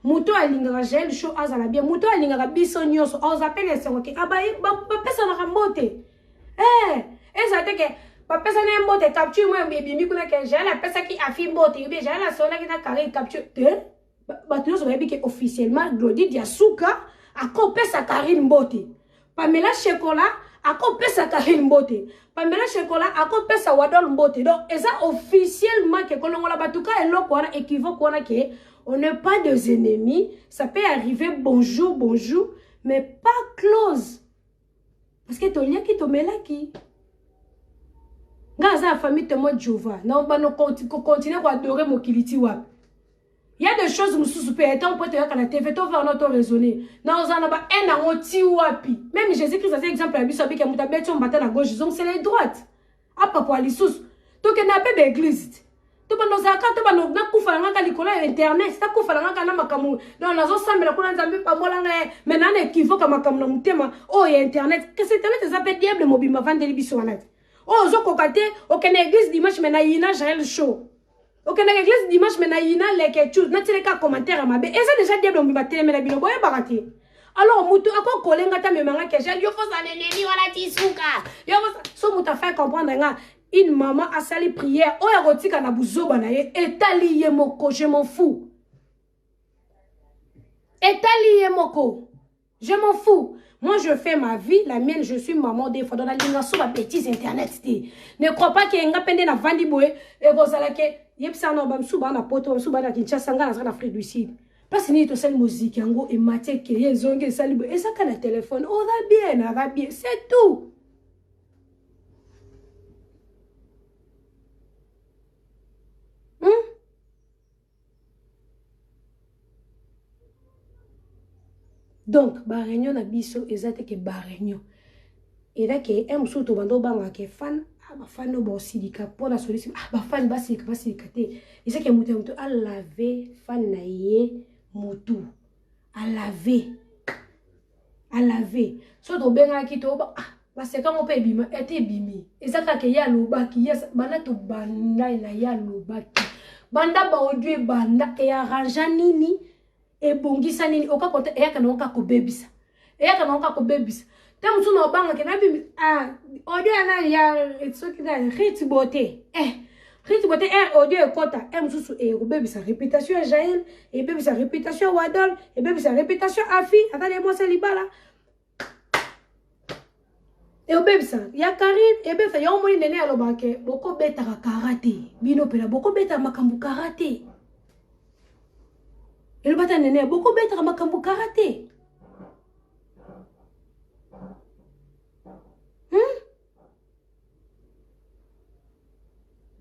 Muto alingaka gel show azala bien. Muto alingaka biso nyonso. On appelle les sengoke. Abaye ba pesa na kambote. Eza teke ba pesa na mbote capture moi bimi kuna ke gel la pesa ki afi mbote. Ubi gel la sona ki na carré capture. Ba tu so babi ke officiellement Glody Diasuka ako pesa Karine Mbote. Pamela Chocolat ako pesa Karine Mbote. Pamela Chocolat ako pesa Wadol Mbote. Donc eza officiellement que kolongola batuka eloko wana équivoque wana ke on n'est pas des ennemis. Ça peut arriver bonjour, bonjour, mais pas close. Parce que ton lien qui te met là qui. Gaza la famille te moi Jova. Non, bah, nous continuons à adorer mon kiliti wap. Il y a des choses où nous peut être, on peut te dire qu'à la TV, tu vas notre raisonner. Non, on a un an ti wapi. Même Jésus-Christ a fait exemple à Bissabi qui a moutabé son bâton à gauche, donc c'est les droites. À pas pour aller sous. Donc il n'y a pas d'église. Tu vas nous accorder, tu vas nous faire un calicola internet, tu vas faire un canal makamu. Non, on a zo ça mais la couleur zambi pas moi là mais nan équivoque à makamu na mutema. Oh, il y a internet. Que c'est internet ça fait diable mobile ma vendre les bisouanettes. Oh, zo kokate, aucune église dimanche mais na yina Jaël show. Ok, dans l'église dimanche mais na yina les choses, na tire ka commentaire à ma bé. Et ça déjà diable mobile battre mais la bino boye barati. Alors mutu ako kolenga ta memanga que j'ai yo faut ça neni wala tisuka. Yo so muta faire comprendre nga. Une maman a sali prière. Oh, erotika na buzoba na ye. Etali moko, je m'en fous. Etali moko. Je m'en fous. Moi, je fais ma vie. La mienne, je suis maman des fois. Dans la ligne, sur ma bêtise internet. Ne crois pas qu'il y a un pende na vandi boye. Et vous allez que, yepsa no bam suba na poto, suba na Kinshasa, nga na Afrique du Sud. Parce que ni to sel musique, yango, et maté, qui est zongue, sali boye. Et ça, quand le téléphone, on va bien. C'est tout. Donc, réunion na biso ezate ke réunion. Et là que un muso to bando banga ke fan, ba fan no bo silika pour la solution. Ba fan ba silika te. Isa ke mutu a laver fan na ye mutu. A laver. So to benga ki to ba c'est quand on peut bima été bimi. Ezaka ke ya lobaki yes bana to banda na ya lobaki. Banda ba odue banda e arranja nini? Et bongisa nini oka kote eyaka na oka ko bebisa tamu tuna obanga ke na bi audio na ya etsoki da riti bote audio ekota mususu e ko bebisa réputation Jaël et bebisa réputation Wadol et bebisa réputation Afi atale moi ça libala et bebisa ya Karine et bebisa ya omoni nene alobake boko beta karate bino pela boko beta makambu karate. Et le bâtard n'est beaucoup bête à ma cambo karaté.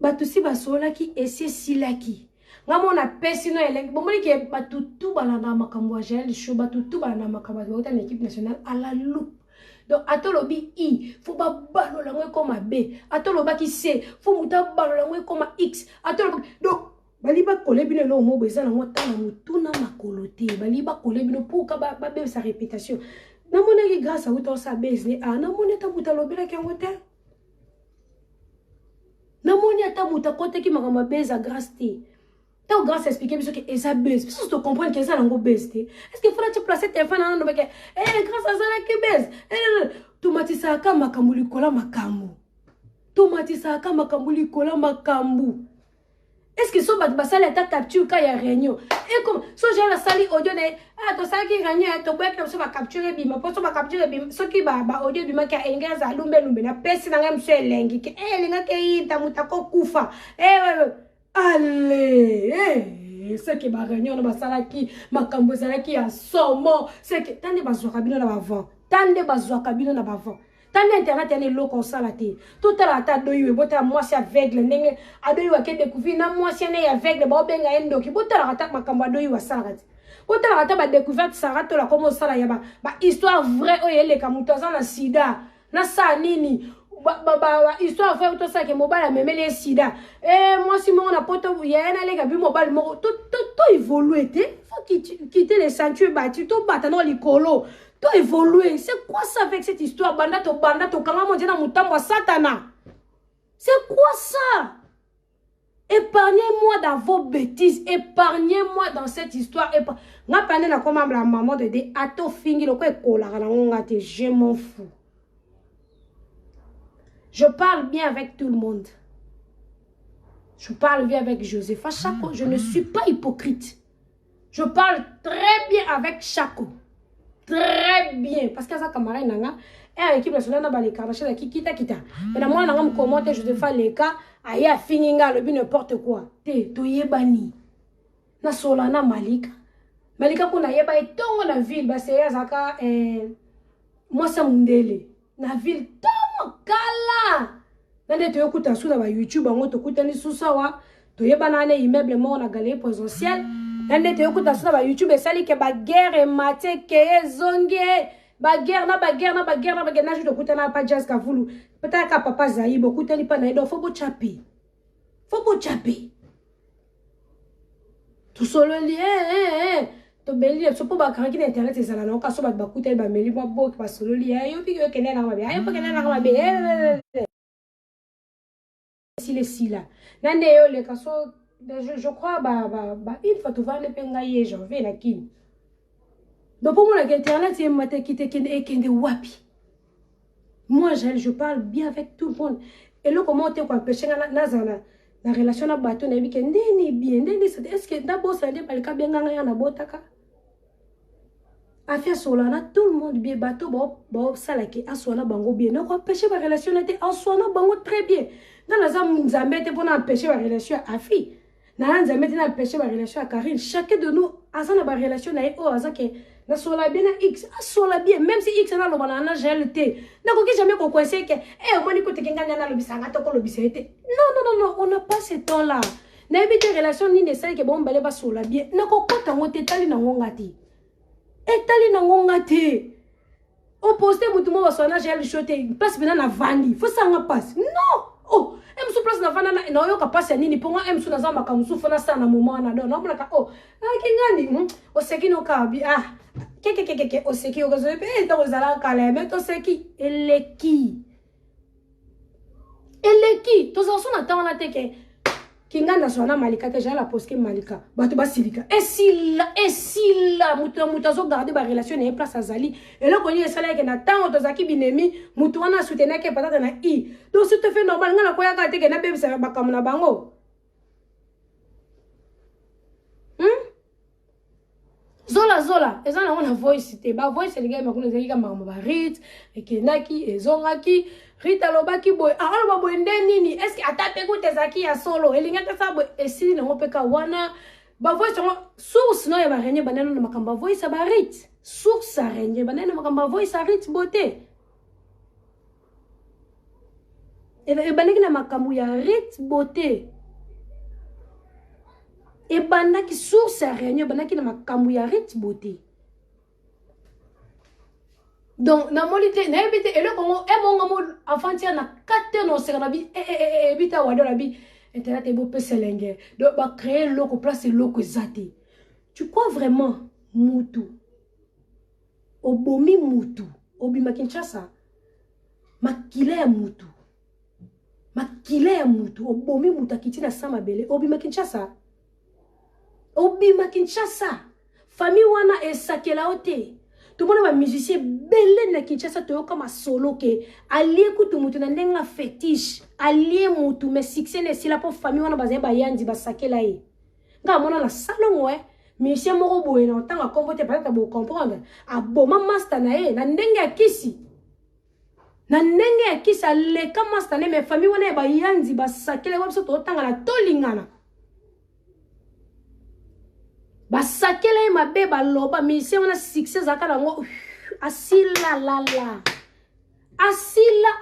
Batusi basola qui et c'est silaki. Ngamo na pesino eleng. Bon moni ke batutu balana makambo agel show batutu balana makambo dans l'équipe nationale à la loupe. Donc atolobi I faut ba balo la ngwe comme B. Atoloba qui C faut muta balo la ngwe comme X. Atoloba donc baliba kolebino lo mo beza na ngota na mutuna makolote baliba kolebino pour ka ba be sa réputation na monaki grâce à auto sa business na moneta mutalobela ke ngota na moneta mutakote ki makama beza grâce te ta grâce expliquer biso que eza buzz parce que tu comprends que ça nango buzz te est-ce que faut tu placer téléphone na ndo ke grâce à ça la ke buzz tu matisa ka makamuli kola makambu tu matisa ka makamuli kola makambu. Est-ce que so basale ta capture quand il y a réunion et comme so j'ai la sali audio ne to sali ki réunion to boy comme so ba capturer bima pour so ba capturer bima so ki ba audio bima ka engeza lumbe na pesi na ngam so elengi ke linga ke ita mutako kufa allez c'est que ba réunion na basala ki makambo sala ki ya somo c'est que tande bazwa kabino na bavant tande bazwa kabino na bavant. Tant internet est là comme ça la té. Tout à l'heure doyi bota moi c'est aveugle ndenge adoyi wa ke découvrir na moi c'est né aveugle ba benga endo ki bota la attaque makamba doyi wa sarati. Bota la attaque ba découverte sarati la comme ça la yaba ba histoire vraie o yele ka mutaza na sida na sa nini ba histoire vraie to ça que mobile memele sida moi si mon apoto ya na le ka bi mobile mo tout évoluer té faut quitter les sentiers battus to batano likolo. Évoluer. C'est quoi ça avec cette histoire? Banda to kanga mondial na mutambo satana. C'est quoi ça? Épargnez-moi dans vos bêtises. Épargnez-moi dans cette histoire. Je m'en fous. Je parle bien avec tout le monde. Je parle bien avec Joseph. Chaco, je ne suis pas hypocrite. Je parle très bien avec Chaco. Très bien. Parce que ça, camarade, et l'équipe nationale n'a pas les cartes. Qui kita. Mais moi, je vais commenter, je vais faire les cas. Aïe, fininga, le but n'importe quoi. Te, toyebani. Na solana Malika. Malika, qu'on a yeba et tongo na ville. Bah, c'est Yazaka, moi, ça mundele. Na ville, tongo, kala. Nande te yokuta sous la YouTube, on te kuta ni sous sawa. Toyebana ne immeuble, moi, on a galé présentiel. Nande te yokuta sous la YouTube, et sali ke ba guerre et mate, ke zonge. Baguerre na baguerre na je te kuta na pa jazz ka vulu. Peut-être que papa Zaï, beaucoup de pas naïdo, faut beau chaper. Faut beau chaper. Tout seul lié, to beli, so po ba kanki na internet ezala na ka so ba kuta ba meli ba bo ba solo lié, yo pi yo kene na ma be, yo pa kene na ma be. Si les si là. Nande yo le ka so je crois ba une fois tu vas le penga ye janvier na kin. Donc pour moi internet c'est mate qui te kende wapi. Moi, je parle bien avec tout le monde. Et là, comment on peut empêcher la relation à bateau, n'est bien, est-ce que d'abord ça dit pas le cas bien gagné en abotaka? Affaire sur là, tout le monde bien bateau, bon, ça là qui a soigné bango bien. Donc empêcher la relation à soigné bango très bien. Dans la zone nous embête pour empêcher la relation à fille. Dans la zone nous empêcher la relation à Karine. Chacun de nous a sa relation à eux, à ça que na sola bien na X, a sola bien, même si X na lo banana GLT. Na ko jamais qu'on coincé que on m'a dit que tu kenga na lo bisanga to ko lo bisete. Non, on n'a pas ce temps là. Na ebite relation ni ne sai que bon balé ba sola bien. Na ko kota ngote tali na ngongati. Etali na ngongati. O poster mutu mo basona GL shote, passe bina na vandi. Faut ça nga passe. Non. Oh, em sou place na vanda na yo ka passe nini ponga em sou na zamba ka musu fona sa na moment na do. Na mona ka oh, kingani. O seki no ka bi Qu'est-ce que c'est qui au réseau et dans la calme to c'est qui elle qui tous ensemble attend la teke kinga national malika que j'ai la poste malika bato basilika et si la mutazo garder ba relation et place azali et là konyi esala ke na temps tozaki binemi mutu wana soutenir ke patata na i donc c'est tout fait normal ngana koya ka teke na bebe sa bakamuna bango Zola, et ça on a voice te ba voice les gars makuna zalika mama ba rit ekenaki ezongaki rita lobaki boy aloba boy ndenini est-ce que atape ko tezaki ya solo elingata sa boy esili na ngopeka wana ba voice source no ya ba renye banana na makamba voice ba rit source a renye banana na makamba voice a rit beauté et banaki na makambu ya rit beauté et bandaki source à réunion bandaki na makambu ya rit beauté donc na molite na ebite et le kongo e monga mo afantia na kate no sera bi bita wado la bi internet e bo peselenge donc ba créer loko place loko zati tu crois vraiment mutu obomi mutu obima Kinshasa makile ya mutu obomi mutu akitina sama bele obima Kinshasa Obima Kinshasa, famille wana esakela ote. Tout le monde va musicien belé na Kinshasa to comme solo ke allié kutu mutu na ndenga fétiche allié mutu mais succès ne sila pour famille wana bazé ba yandi ba sakela e. Nga mona na salon ouais, musicien moko boye na tanga comporter peut-être bo comprendre. A boma master na e na ndenga kisi. Na ndenga kisi le ka master ne mais famille wana ba yandi ba sakela wa so to tanga na tolingana. Basakela mabe baloba mission na succès zakala ngo asila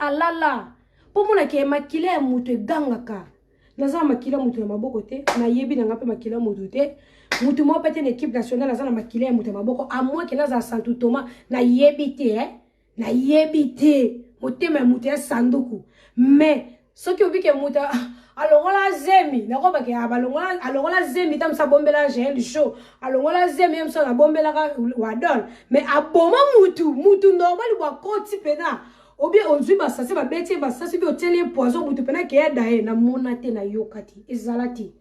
alala pour mona ke makile ya mutu gangaka naza makile mutu na maboko te na yebi na ngape makile mutu te mutu mo pete na équipe nationale naza na makile ya mutu na maboko a moi ke naza Santu Thomas na yebi te motema ya mutu ya sanduku mais soki obi ke mutu alongola zemi na ko ba ke alongola zemi tam sa bombela GL show alongola zemi em so na bombela ka wadon mais aboma mutu normal wa koti pena ou bien ozui basasi ba beti basasi bi oteli poison butu pena ke dae na monate na yokati ezalati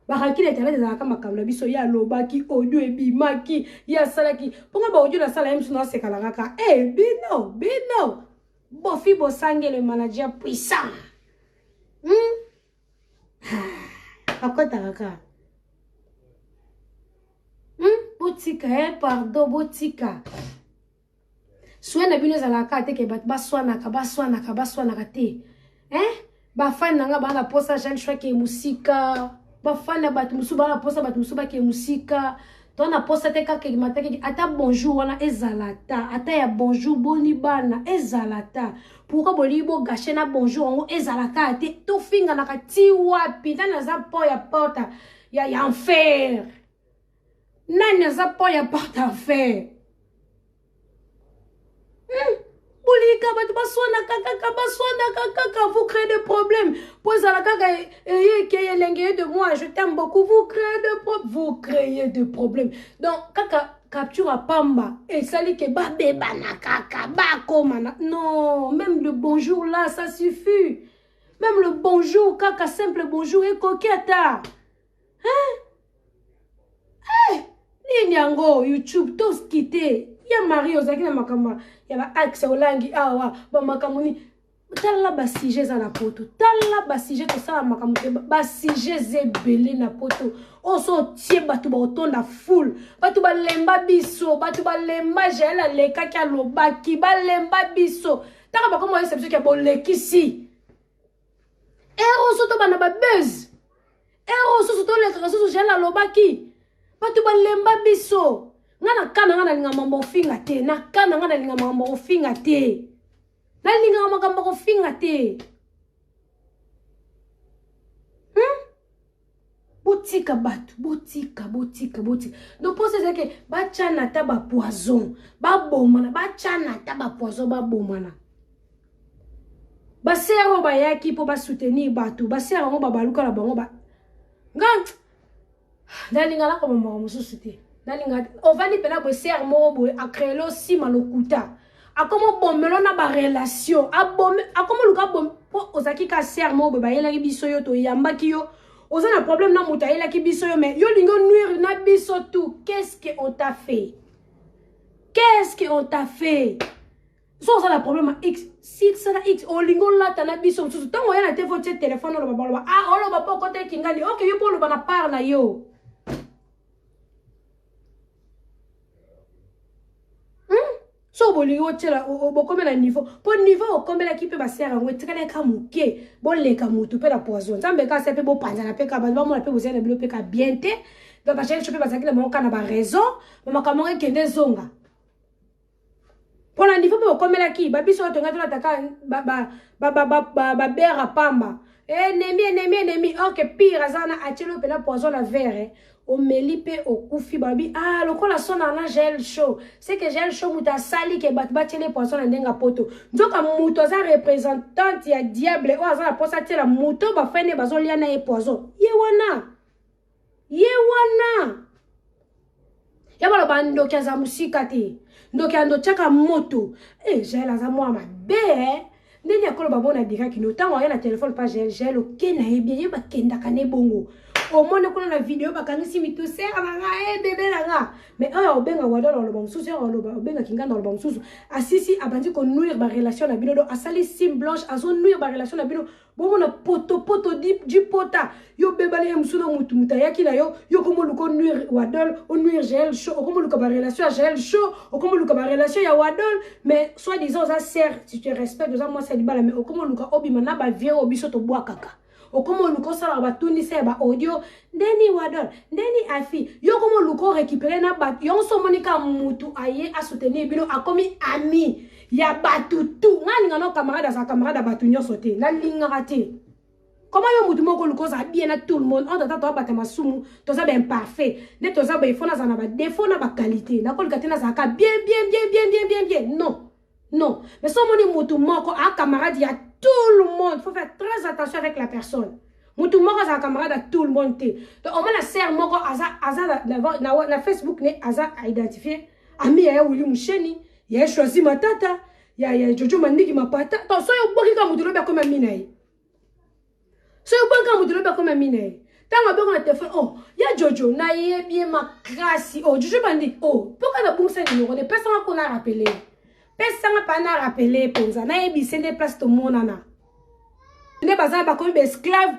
bakaki na internet ezalaka makambo na biso ya lobaki audio ebimaki ya salaki ponga ba audio na sala yemsu na sekala kaka bino bofi bosange le manager puissant akota kaka botika pardon botika soin na bino ezalaka te ke bato baswanaka te bafani nanga bana posa jeune choix ke musika bafani bato musu bana posa bato musu ba ke musika to na posa te kaka mataki ata bonjour wana ezalata ata ya bonjour boni bana ezalata pourquoi bolibo gâcher na bonjour ngo ezalaka te to finga na kati wapi tana za po ya porta ya enfer nani za po ya porta enfer Bolika, vous créez des problèmes. De moi, je t'aime beaucoup. Vous créez des problèmes. Donc, kaka capture à Pamba. Et ça dit que non, même le bonjour là, ça suffit. Même le bonjour, kaka simple bonjour et coquette. Linyango, YouTube, tous quitter. Ya Marie ozaki na makamba ya ba axe olangi awa ba makamuni tala ba sujet za na poto tala ba sujet to sala makamute ba sujet zebele na poto oso tie batu ba otonda full batu ba lemba biso batu ba lemba jela leka kya lobaki ba lemba biso taka ba komo exception ke bolekisi eroso to bana ba buzz eroso to le kaso jela lobaki batu ba lemba biso ngana kana ngana linga mambo finga te na kana ngana linga mambo finga te na linga mambo finga te botika batu botika donc pour c'est que ba chana ta ba poison ba bomana ba chana ta ba poison ba bomana ba sero ba yaki po ba soutenir batu ba sero ngo ba baluka la bango ba ngang ndalinga la ko mambo mususu te on va dire que c'est un mot à créer aussi malokuta a comment bon melona ba relation a comment le gars bon ozaki ka sermo ba yela ki biso yo to yamba ki yo oza na problème na muta yela ki biso yo mais yo lingo nuire na biso tout qu'est-ce qu'on t'a fait so ça le problème X si ça X o lingo la tana biso tout tant on a te votre téléphone lo ba ah on lo ba pas côté kingali OK yo pour le bana parle yo so bolingo tshela bokomela niveau po niveau okomela ki pe ba sera ngo tikale ka muke boleka mutu pe la poison nzambe ka sepe bo panza na pe ka ba mo pe bozela bilo pe ka bien te ba ba chele chope ba zakile mo kana ba raison mama kamonga kende zonga pona niveau pe okomela ki ba biso to ngatola taka ba bera pamba nemi OK pire azana achelo pe la poison la verre o melipe o kufi babi lokola sona na gel chaud c'est que gel chaud muta sali ke batbati les poissons na ndenga poto nzoka muto za représentante ya diable o azala posa tela muto ba fene bazolia na e poison ye wana ya balo bando kya za musika te ndoki ando chaka moto gel aza mwa mabe ndeni akolo babona dira kino tango ya na téléphone pas gel okena e bien ye ba kenda kane bongo au monde qu'on a la vidéo bakangisi mitu sera nga bébé nga mais obenga wado dans le bon sous obenga kinga dans le bon sous asisi abandi ko nuire ba relation na bino do asali sim blanche azo nuire ba relation na bino bon na poto du pota yo bebali emsu na mutu mutayaki na yo komo luko nuire wadol o nuire gel chaud komo luko ba relation gel chaud komo luko ba relation ya wadol mais soit disant ça sert si tu respectes ça moi c'est libala mais komo luko obima na ba vie obiso to bois kaka okomo luko sala batuni se ba audio ndeni wadol ndeni afi yo komo luko récupérer na bat yo so monika mutu aye a soutenir bino akomi ami ya batu tu ngani ngano camarade sa camarade batu nyoso te na linga raté comment yo mutu moko luko za bien na tout le monde on tata to batema masumu to za ben parfait ne to za ba ifona za na ba défaut na ba qualité na kolika tena za ka bien non mais so moni mutu moko a camarade ya tout le monde, il faut faire très attention avec la personne. Moutou moko za camarade à tout le monde. Donc on la sert moko na Facebook ne aza a identifier ami ya wuli musheni, ya choisi matata, ya Jojo Mandiki mapata to so yo boki ka mutulo ba comme minai so yo boki ka mutulo ba comme minai tanga beko na téléphone oh ya Jojo na ye bien makrasi oh Jojo Mandiki oh pourquoi na bungsa numéro ne personne qu'on a rappelé personne pas na rappelé penza na ye bisende place to monana ne bazana ba comme esclave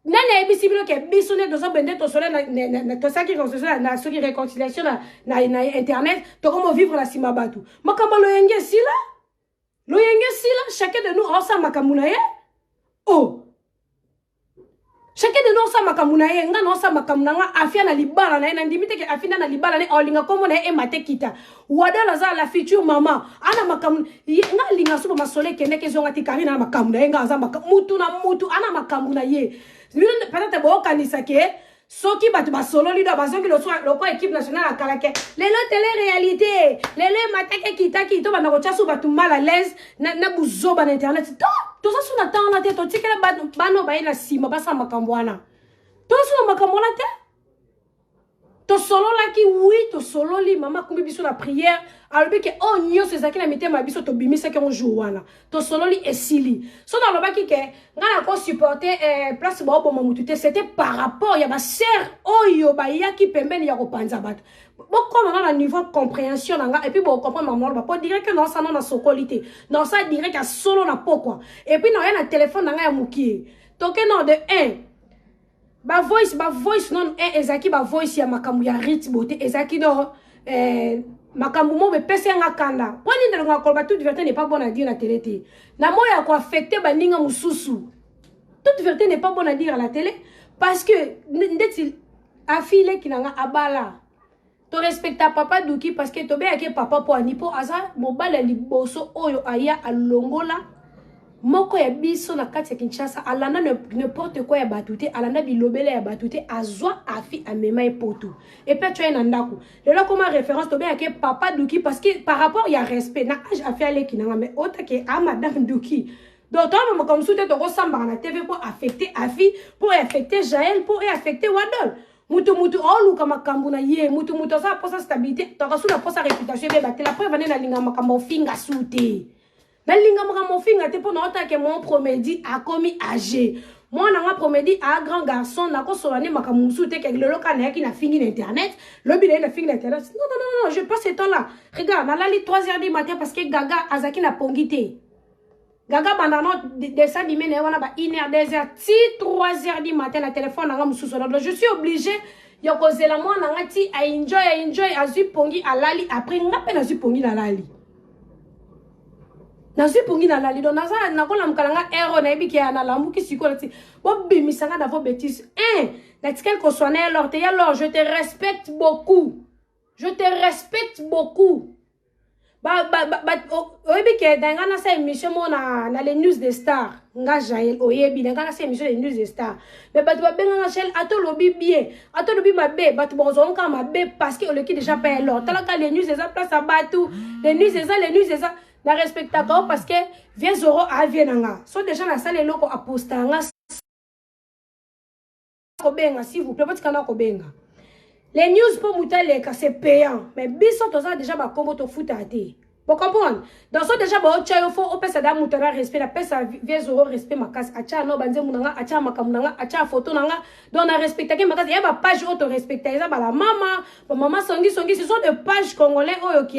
nana ebisi bino ke biso ne dozo bende to sole na to saki réconciliation na soki réconciliation na internet to comment vivre la sima batu makamba lo yenge sila chacun de nous ensemble makamuna ye oh chacun de nous ensemble makamuna ye nga no ensemble makamuna nga afia na libala na ndimite ke afina na libala ne olinga komo na e mate kita wadala za la future mama ana makamuna nga linga suba masole kende ke zonga tikari na makamuna ye nga za mutu na mutu ana makamuna ye peut-être bon kanisa ke soki batu ba solo lido bazongi lo équipe nationale akala ke lelo télé réalité lelo matake kitaki to bana ko tchasu batu mal à l'aise na buzoba na internet to ça suna temps na te to tikela bano ba ina sima basa makambwana to suna makambwana te to solo la ki oui to solo li mama kumbi biso la prière alobi ke oh nyo se zaki na mitema biso to bimisa ke on jour wana to solo li esili so na loba ki ke ngana ko supporter place ba obo mamutute c'était par rapport ya ba sœur oyo ba yaki pembeni ya ko panza bat boko na niveau compréhension nga et puis bo comprendre maman ba pour dire que non ça non na sokolité non ça dirait que solo na pokwa et puis non ya na téléphone nga ya muki to ke non de 1 ba voice non ezaki ba voice ya makambu ya rit beauté ezaki no makambu mo be pese nga kanda poni ndelo nga kolba toute vérité n'est pas bonne à dire na télé té na moya ko affecter ba ninga mususu toute vérité n'est pas bonne à dire à la télé parce que ndeti afile kinanga abala to respecta papa Duki parce que to be ake papa po anipo aza mobala liboso oyo aya alongola moko ya biso na kati ya Kinshasa alanda n'importe quoi ya batute alanda bilobele ya batute azwa afi amema epoto et puis tu es nandako lelo comme référence to bien que papa Duki parce que par rapport il y a respect na age afi ale kinanga mais autre que à madame Duki donc toi même comme soute to ko samba na TV pour affecter afi pour affecter Jaël pour affecter Wadol mutu olu kama kambuna ye mutu ça pour sa stabilité to ka sula pour sa réputation be batela preuve na linga makambo finga sute na linga makambo finga te pour na ota ke mon promédi a commis âgé moi na promédi a grand garçon na ko solane makambo sute ke lelo kana yaki na fingi na internet lobi na fingi na internet non je passe ce temps là regarde na lali 3h du matin parce que Gaga azaki na pongité Gaga bandano descend dîner na wana ba 1h 2h ti 3h du matin na téléphone na mususu donc je suis obligé ya kozela moi na ngati a enjoy azu pongi alali après ngape na zu pongi na lali na zu pongi na lali donc naza na kola mkalanga ero na ebiki ya na lambuki siko lati bo bimisanga na vos bêtises na tikel ko soné alors te ya alors je te respecte beaucoup Oyebi dans na sa émission na les news des stars nga Jaël oyebi dans na sa émission les news des stars mais batu ba benga na Shell ato lobi bien ato lobi mabe batu bozo nka mabe parce que le qui déjà paye alors talaka les news des place à batu les news des na respecta parce que vient zoro a vienanga so déjà na salle loko aposta nga ko benga s'il vous plaît batikana ko benga les news pour Moutale, c'est payant. Mais biso to ça déjà ba kombo to foot à te. Vous comprenez? Dans ça déjà ba ocha faut o pesa da Moutala respect la pesa vie zoro respect ma casse acha no banze munanga acha makamunanga acha photo nanga donc na respecter ke ma casse ya ba page auto respecter ça ba la maman songi ce sont des pages congolais oh OK.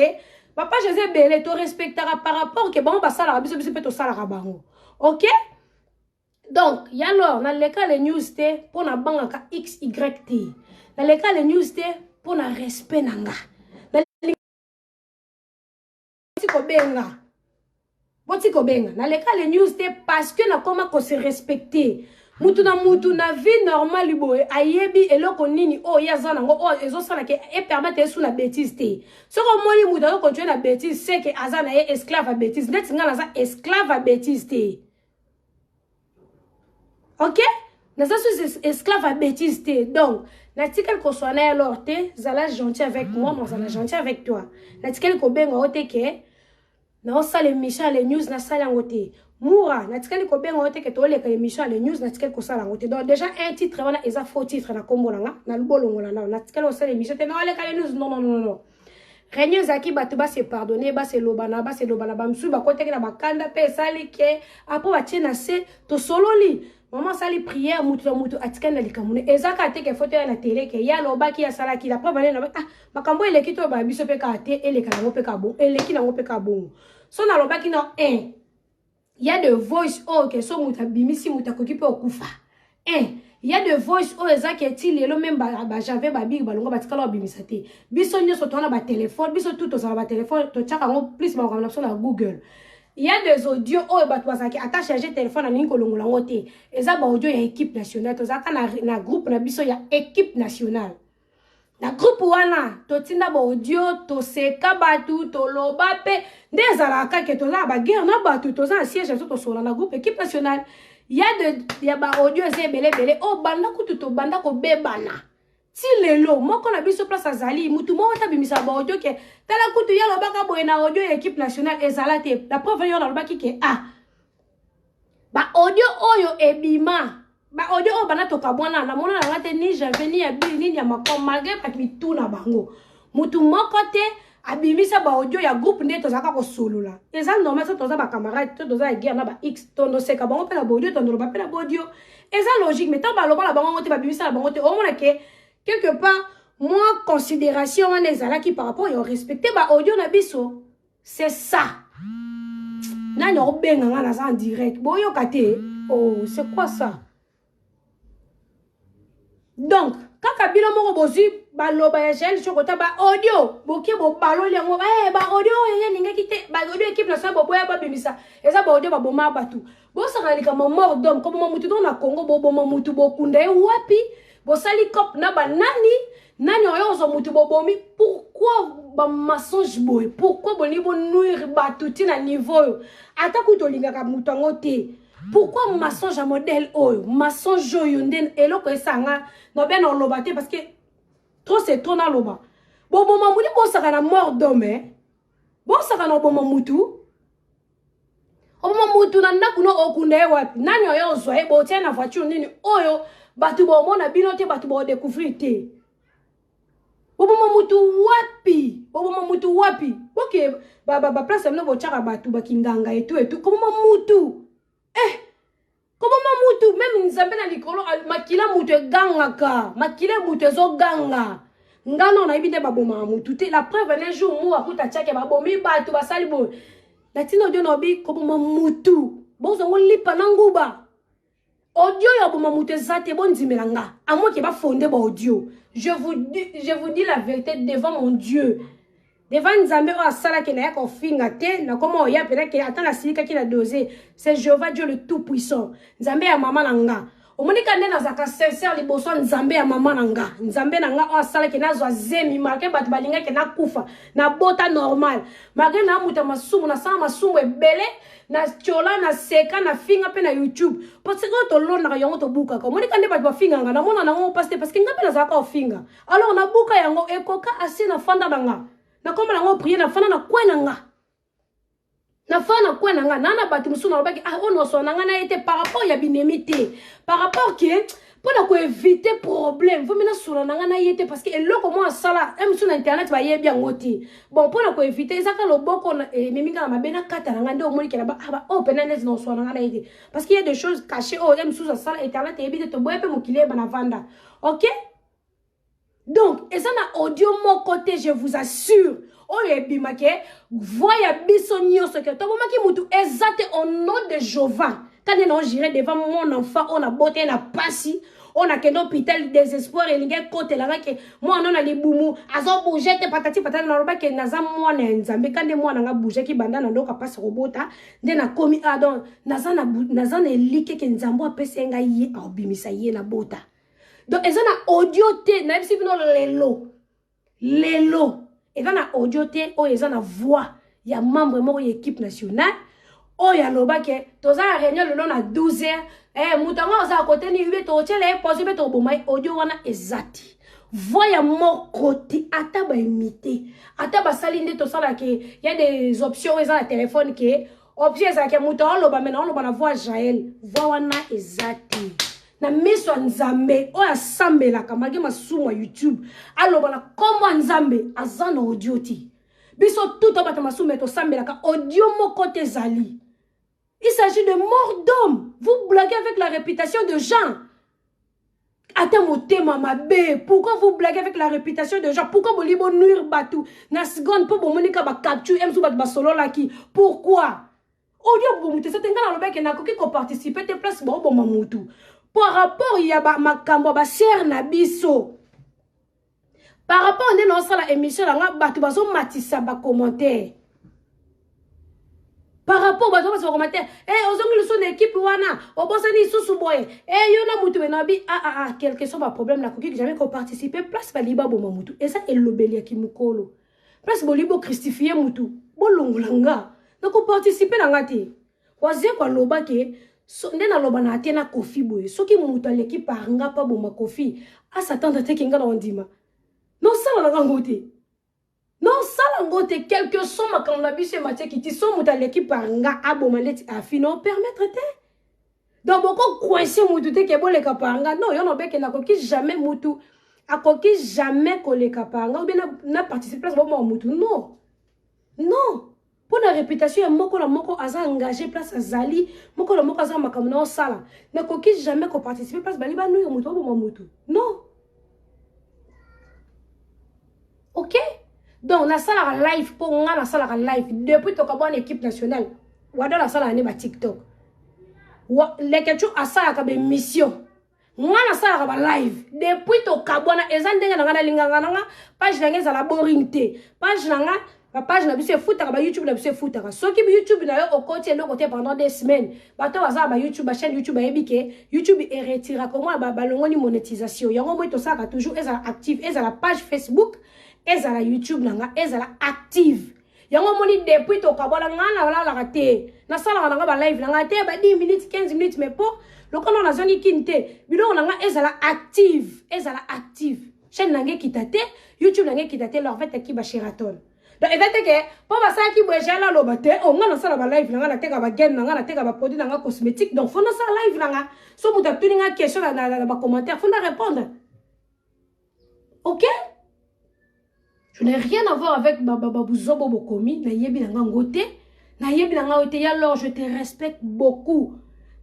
Ba page ze belé to respectera par rapport que bon ba sala biso peut to sala bango. OK? Donc, y alors dans les cas les news te pour na banga ka XYT. Dans les cas les news te pour na respect nanga. Botiko benga. Dans les cas les news te parce que na comment qu'on se respecter. Mutu na vie normale boy ayebi eloko nini oh yazana ngo oh ezosala ke e permettre sous la bêtise te. Ce que moi mutu na continuer la bêtise c'est que azana est esclave à bêtise. Net ngala za esclave à bêtise te. OK? Nous sommes esclaves à bêtise. Donc, l'article qu'on soit alors, zala gentil avec moi, moi zala gentil avec toi. L'article qu'on ben ngote ke, na osa les méchants les news na sala ngote. Moura, l'article qu'on ben ngote ke to les méchants les news l'article qu'on sala ngote. Donc déjà un titre wana eza faux titre na kombo na lubolongo na l'article osa les méchants na les news non. réunion zaki bato ba se pardonner ba se lobana ba msu ba kote na bakanda pe sali ke apo ba tiena se to sololi maman sali prière mutu atikana likamune ezaka te ke photo ya na télé ke ya lobaki ya salaki la preuve na makambo eleki to ba biso pe ka te eleka na pe ka bon eleki na pe ka bon so na lobaki na il y a de voice que so muta bimisi muta koki pe okufa il y a de voice ezaki eti lelo même ba j'avais ba big balongo batikala bimisa te biso nyoso to na ba téléphone biso tout to ba téléphone to chaka ngo plus ba ko na Google. Il y a des audios qui attachent charger téléphone à Ninko Longolangote. Et ça, audio, il y a équipe nationale. Tout ça, na groupe, na biso, il y a équipe nationale. Na groupe, wana, to tinda audio, to seka batu, to lobape, des alaka, que to za, ba guerre, na batu, to za, siège, to sola, na groupe, équipe nationale. Il y a ba audio, c'est belé, banda kututo, banda ko bebana. Si lelo moko na biso place azali mutu mo wata bimisa ba audio ke tala kutu ya lobaka boye na audio ya équipe nationale ezalate la preuve yo na lobaki ke ba audio oyo ebima ba audio o bana to kabwana na mona na ngate ni j'avais ni ya bili ni ya makom malgré pas mitu na bango mutu moko te abimisa ba audio ya groupe nde to zaka ko solula eza normal to za ba camarade to za guerre na ba x to no seka bango pe na audio to no ba pe na audio eza logique mais tant ba loba la bango te ba bimisa la bango te o mona ke quelque part, moi, considération en ezala qui par rapport à respecter ba audio na biso. C'est ça. Na no benga na en direct. Boyo kate. Oh, c'est quoi ça? Donc, quand kabilo mo bozi ba loba ya gel chokota ba audio, boki bo balo le ngo ba audio ye ninga kite ba audio équipe na sa bo boya ba bimisa. Eza ba audio ba boma batu. Bo sa kali kama mort d'homme comme mutu na Congo bo mutu bo kunda e wapi? Bosali kop na ba nani oyo zo mutu bobomi pourquoi ba mensonge boy pourquoi boni bo nuire batuti na niveau ata kutolinga ka mutu ngote pourquoi mensonge modèle oyo mensonge oyo nden eloko esanga no ben on lobate parce que trop c'est trop na loba bobo mamuli bo saka na mort d'homme bo saka na bobo mutu obo mutu na ndaku no okunda e wapi nani oyo zo e bo tia na voiture nini oyo batu bo mona bino te batu bo découvrir te bobo mutu wapi ok ba place no bo chaka batu ba kinganga et tout comme mutu même nzambe na likolo makila mutu gangaka makila mutu zo ganga ngano na ibite ba boma mutu te la preuve un jour mo akuta chake ba bomi batu ba sali bo latino dio no bi comme mutu bozo ngo lipa na nguba audio ya boma mutezate bondimelanga à moi qui va fonder ba audio je vous dis la vérité devant mon Dieu devant Nzambe o asala ke na ya ko finga te na comment ya pena ke atana silika ki na doser c'est Jéhovah Dieu le tout puissant Nzambe ya mama nanga omonika nde na zaka sincère liboso Nzambe ya mama nanga Nzambe nanga o asala ke na zo zemi marqué bat balinga ke na kufa na bota normal malgré na muta masumu na sama masumu ebele na chola na seka na finga pe na YouTube parce que to lona yango to buka ko monika nde ba finga nga na mona na ngo paste parce que ngape na zaka o finga alors na buka yango ekoka asi na fanda nga na koma na ngo prier na fana na kwena nga na fana kwena nga nana bati musu na lobaki ono so na nga na été par rapport ya binemité par rapport que pour éviter problème faut maintenant sur na nga na yete parce que eloko mo sala musu na internet ba yebi ngoti bon pour éviter ça ka loboko na meminga na mabena kata na nga ndo omoni ke ba open net no so na nga na yete parce qu'il y a des choses cachées musu sa sala internet yebi to boye pe mokile bana vanda OK. Donc, et ça na audio mon côté, je vous assure. Oh, ebimake, voya biso nyonso ke to bomaki mutu exact au nom de Jéhovah. Quand on j'irai devant mon enfant, on a beauté na passi, on a kendo hôpital désespoir et l'ingé côté là que moi on a les boumou, azo bouger te patati patati na roba ke naza moi na nzambe quand moi na nga bouger ki banda na ndoka passe robota, nde na komi adon, naza na elike ke nzambo apese nga yi obimisa yi na bota. Donc, ils ont audio té, na bisi bino lelo. Ils ont audio té, oh ils ont voix. Il y a membre mort équipe nationale. Oh il y a loba ke, toza réunion le long à 12h. Moutanga oza côté ni ube to chele pose be to bomai audio wana ezati. Voix ya mort côté ata ba imiter. Ata ba salinde to sala ke, il y a des options ils ont la téléphone ke, option za ke moutanga loba maintenant loba na voix Jaël. Voix wana ezati. Na miso Nzambe o asambela kamage masumu YouTube aloba na kombo Nzambe azana audio ti Biso tout abatama soumettre sambelaka audio moko te zali. Il s'agit de mort d'homme. Vous blaguez avec la réputation de gens. Attends, pourquoi vous blaguez avec la réputation de gens? Pourquoi vous voulez nuire Batou? Na seconde pour vous monika ba capture M sou bat solo la qui? Pourquoi? Audio vous mute ça tenga na lobeke na koki ko participer te place bon bon mamutu. Par rapport il y a ba makambo ba cher na biso. Par rapport on dans la émission la nga Batou bazo matisa ba commentaire. Par rapport à ce commentaire, aux son équipe wana, au bossani sous boy, yona mutu benabi quel que soit ma problème la coquille que jamais qu'on participer place baliba bo mamutu et ça est l'obelia qui mukolo. Place bolibo christifier mutu, bolongolanga. Donc on participer dans ngati. Wazie kwa loba ke so ndena loba na atena kofi boy. Soki mutu l'équipe paranga pa bo ma kofi, a s'attendre te kinga na ondima. Non ça la ngote. Non, ça l'angote, quelque somme quand on a vu ce matin qui sont dans l'équipe par nga abomaleti afi non permettre te. Donc beaucoup coincé mutu te ke bo le kapanga. Non, yon obe ke na koki jamais mutu. A koki jamais ko le kapanga ou bien na participer place bon mutu. Non. Non. Pour la réputation ya moko la moko aza engagé place azali, moko la moko aza makamna sala. Na koki jamais ko participer place bali ba nou mutu bon mutu. Non. OK? Donc, na sala live pour nga na sala live depuis to kabon équipe nationale. Wada na sala ne ba TikTok. Les questions à sala ka be mission. Nga na sala ba live depuis to kabona ezandenga na linganga nga page na ngeza la boring te. Page na nga ba page na biso futa ba YouTube na biso futa. Soki bi YouTube na yo au côté no côté pendant des semaines. Bato baza ba YouTube ba chaîne YouTube ebike YouTube est retiré comment ba balongoni monétisation. Yango moi to sala toujours ezala active ezala page Facebook. Ezala YouTube nanga ezala active yango moni depuis to kabona ngana wala la raté na sala nanga ba live nanga te ba 10 minutes 15 minutes mais pour le kono na zoni kinte bidon nanga ezala active chaîne nanga kitate YouTube nanga kitate leur fait ki ba Sheraton donc evete ke po ba sa ki bwejala lo bate o ngana sala ba live nanga na teka ba game nanga na teka ba produit nanga cosmétique donc faut na sala live nanga so muta tuninga question na ba commentaire faut na répondre. OK? Je n'ai rien à voir avec Bababouzobo Bokomi, na yebi na ngote, na yebi na ngote, alors je te respecte beaucoup.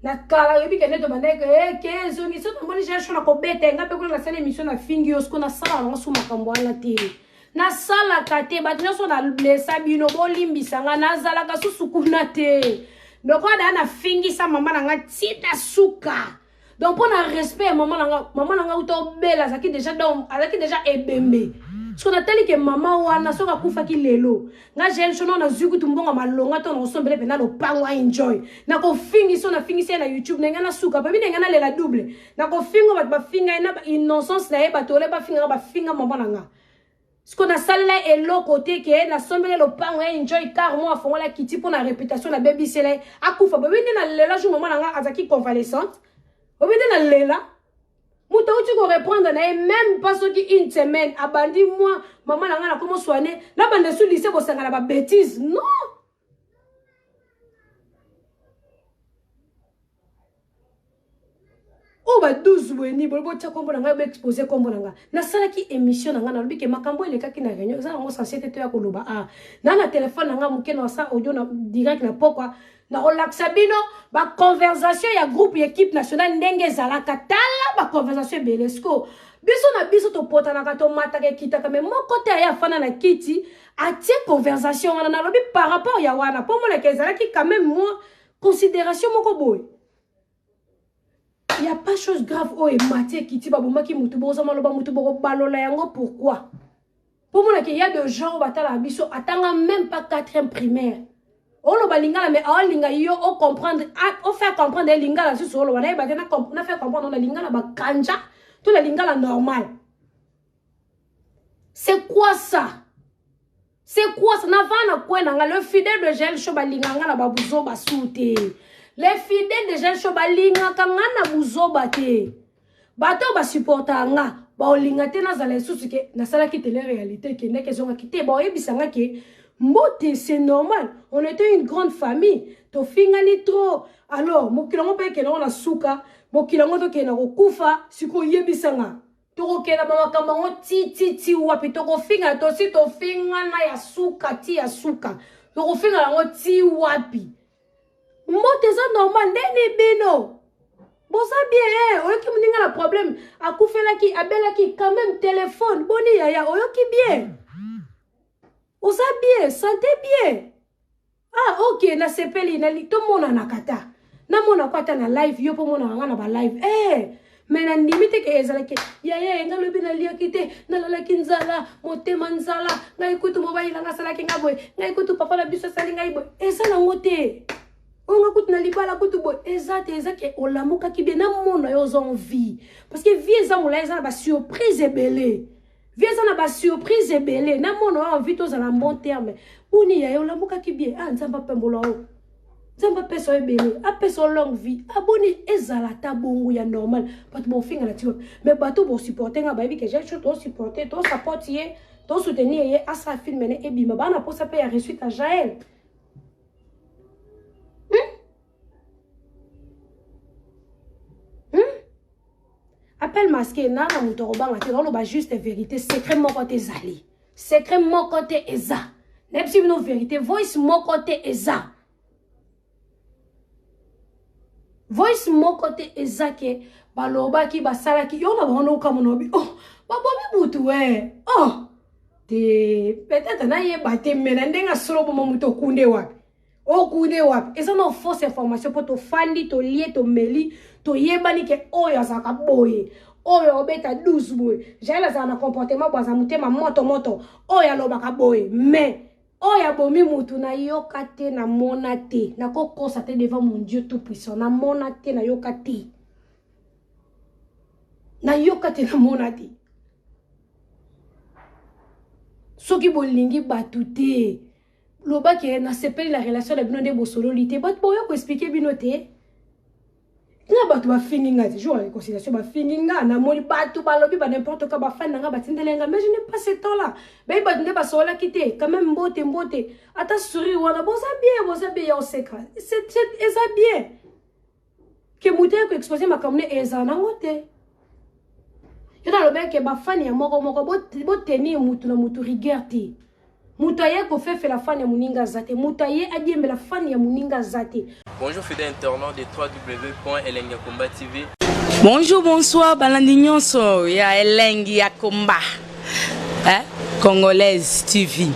Na kala yebi kene to bande ke zongi so to moni je shona ko bete nga pe ko na sala émission na fingi osko na sala na suma kambo ala te. Na sala kate ba tino so na blessa bino bo limbisa nga na zala ka susukuna te. Donc on a na fingi sa mama na nga tita suka. Donc pour na respect maman na nga uto bela zaki déjà donc azaki déjà ebembe. Ce qu'on a tellement que maman wana soka kufa ki lelo nga jeune chono na zuku tumbonga malonga to na sombele pena lo pangwa enjoy na ko fingi so na fingi se na YouTube na ngana suka pa bine ngana lela double na ko fingo ba finga ina innocence na e ba tole ba finga maman nga ce qu'on a salé et l'autre côté que na sombele lo pangwa enjoy car moi fonga la kiti pour la réputation na baby sele akufa ba bine na lela jou maman nga azaki convalescente ba bine na lela. Mouta où tu peux répondre, même pas ce qui une semaine, abandi moi, maman n'a comment soigner, la bande sous lycée, vous savez, la bêtise, non. Oh, bah 12 weni, bon, tu as compris, on a exposé comme on a. Na sala qui émission, on a dit que makambo il est qui n'a rien, ça on s'en s'était à Koloba. Ah, na na téléphone, on a mouké dans ça audio direct na pourquoi. Na relaxa bino ba conversation ya groupe équipe nationale ndenge zalaka tala ba conversation belesco biso na biso to pota na ka to mata ke kita ka me moko te ya fana na kiti atie conversation wana na lobi par rapport ya wana pour moi ke zalaki quand même moi considération moko boy il y a pas chose grave o e matie kiti ba bomaki mutu boza maloba mutu boko balola yango pourquoi pour moi que il y a de gens batala biso atanga même pas 4e primaire. On le balingala mais on linga yo on comprendre on fait comprendre les lingala sur solo wala ba tena on a fait comprendre la lingala ba kanja tout la lingala normal. C'est quoi ça? C'est quoi ça? Na vana kwena nga le fidèle de gel show balinganga na babuzo basute. Les fidèles de gel show balinga kanga na buzo bate. Bato ba supporta nga ba olinga tena za les sous que na sala ki télé réalité que nekezonga kité ba yebisanga ke Mbote, c'est normal. On était une grande famille. To fingani trop. Alors, mokilango pe kena na suka, mokilango to kena ko kufa, siko yebisanga. tokokela mamakamba ngo ti wapi tokofinga tosi tofinga na ya suka ti ya suka tokofinga yango ti wapi mbote eza normal ndeni bino boza bien oyoki moninga na problème akufelaki abelaki quand même téléphone boni yaya oyoki bien oza bien santé bien ah ok na sepeli na tomona na kata na mona kwata na live yo po mona nga na ba live mais na ndimite ke ezalaki yaya nga lobi na liaki te na lalaki nzala motema nzala ngai kutu mobile nga salaki nga boy ngai kutu papa na biso sali ngai boy eza na ngote onga kutu na libala kutu boy eza ke olamuka ki bien na mona yo zon vie parce que vie eza mola eza na ba surprise ebele vie eza na ba surprise ebele na mona yo envie to za na bon terme uni yaya olamuka ki bien ah nzamba pembola o Zamba peso ebele, a peso longue vie, aboni ezala ta bongo ya normal, parce bon finga na tiwa. Mais bateau bon supporter nga baby que j'ai chose to supporter, to supporter, to soutenir ye à sa film mene ebima bana pour ça payer reçu à Jaël. Appel masqué na na mutoroba ngate dans le juste vérité secrètement côté zali. Secrètement côté eza. Nepsi no vérité voice mon côté eza. Voice mon côté ezake baloba ki basala ki yona bono kamonobi oh babomi butu oh te peut-être na ye bate mena ndenga solo bomo muto kunde wapi o kunde wapi eza no fausse information pour to fandi to lié to meli to yebani ke oyo azaka boye oyo obeta 12 boye jala za na comportement bwaza mutema moto oyo alobaka boye mais oya bomi mutu na yokate na monate na kokosa te devant mon Dieu tout puissant na monate na yokate na monate soki bolingi batute loba ke na sepeli la relation de bino de bosolo lité bat boyo ko expliquer bino te na batu ba fininga te jour la réconciliation ba fininga na moni batu ba lobi ba n'importe quoi ba fan nga batindelenga mais je n'ai pas ce temps là ba ba ba sola kité quand même mbote ata sourire wana boza bien ya oseka c'est eza bien que muté ko exposer ma kamne eza na ngote yona lobe ke ba fan ya moko bo tenir mutu na mutu rigueur te mutaye ko fait la fan ya muninga zate mutaye adiembe la fan ya muninga zate. Bonjour fidèles internautes de www.elengiakomba TV. Bonjour, bonsoir, balandi nyonso ya Elengi ya Komba. Congolaise TV.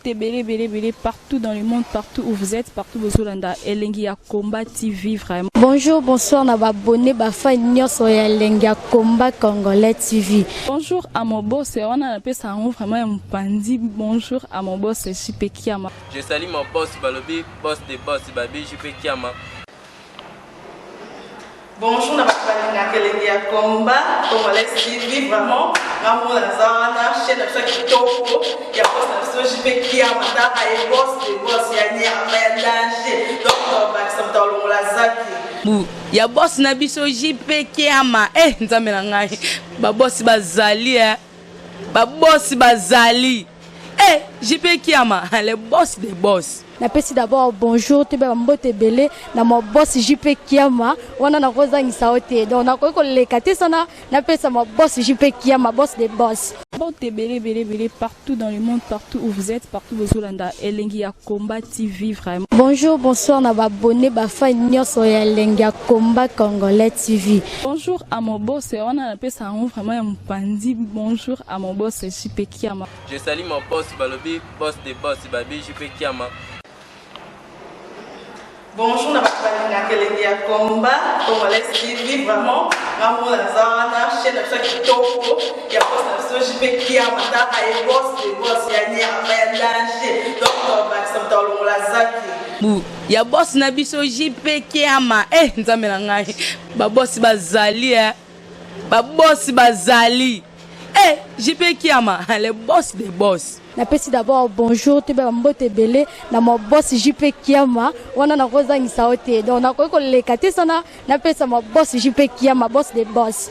Belé partout dans le monde, partout où vous êtes, partout où vous êtes, Elengi ya Komba TV vraiment. Bonjour, bonsoir, na abonné fan nyonso ya Elengi ya Komba Congolais TV. Bonjour à mon boss, on a appelé ça vraiment un pandi. Bonjour à mon boss, JP Kiama. Je salue mon boss Balobi, boss des boss Babi, JP Kiama. Bonjour, na Elengi ya Komba Congolais TV vraiment. Ngamo la zana, chaîne de chaque toko, ya boss na JP Kiama, ta ay boss des boss ya ni ya danger. Donc on va s'entendre la zaki. Ya boss na biso JP Kiama nzambe na ngai ba boss bazali ba boss bazali JP Kiama le boss des boss. Na pesi d'abord bonjour te ba mbote belé na mo boss JP Kiama wana na kozangisa ote donc na ko lekate sana na pesa mo boss JP Kiama boss des boss. Belé partout dans le monde, partout où vous êtes, partout où vous êtes, Elengi ya Komba TV vraiment. Bonjour, bonsoir, na abonné fan nyonso ya Elengi ya Komba Congolais TV. Bonjour à mon boss, on a appelé ça vraiment un pandi. Bonjour à mon boss, JP Kiama. Je salue mon boss Balobi, boss des boss Babi, JP Kiama. Bonjour, na Elengi ya Komba Congolais TV vraiment. Ngamo la zana, chaîne de chaque toko, ya boss na JP Kiama, ta ay boss des boss ya ni ya danger. Donc on va s'entendre la zaki. Ya boss na biso JP Kiama nzambe na ngai ba boss bazali ba boss bazali JP Kiama le boss des boss. Na pesi d'abord bonjour te ba mbote belé na mo boss JP Kiama wana na kozangisa ote donc na ko lekate sana na pesa mo boss JP Kiama boss des boss.